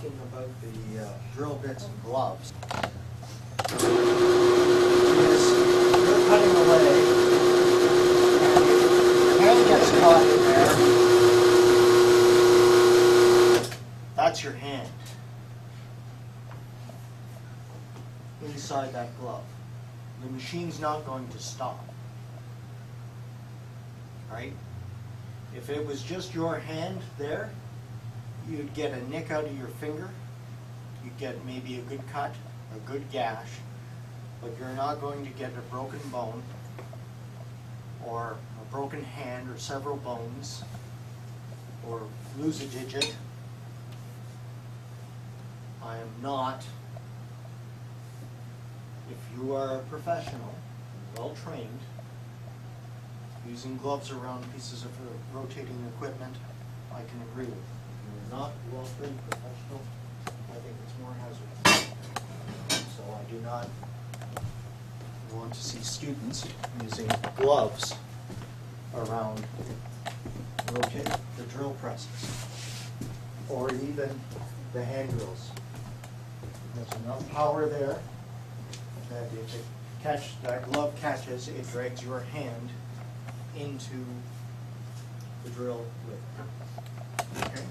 talking about the drill bits and gloves, is you're cutting away, and your hand gets caught in there. That's your hand inside that glove. The machine's not going to stop, right? If it was just your hand there, you'd get a nick out of your finger, you'd get maybe a good cut, a good gash, but you're not going to get a broken bone or a broken hand or several bones or lose a digit. I am not, if you are a professional, well trained, using gloves around pieces of rotating equipment, I can agree with you. If you're not well trained professional, I think it's more hazardous. So I do not want to see students using gloves around the drill presses or even the hand drills. There's enough power there that if that glove catches, it drags your hand into the drill with it. Okay?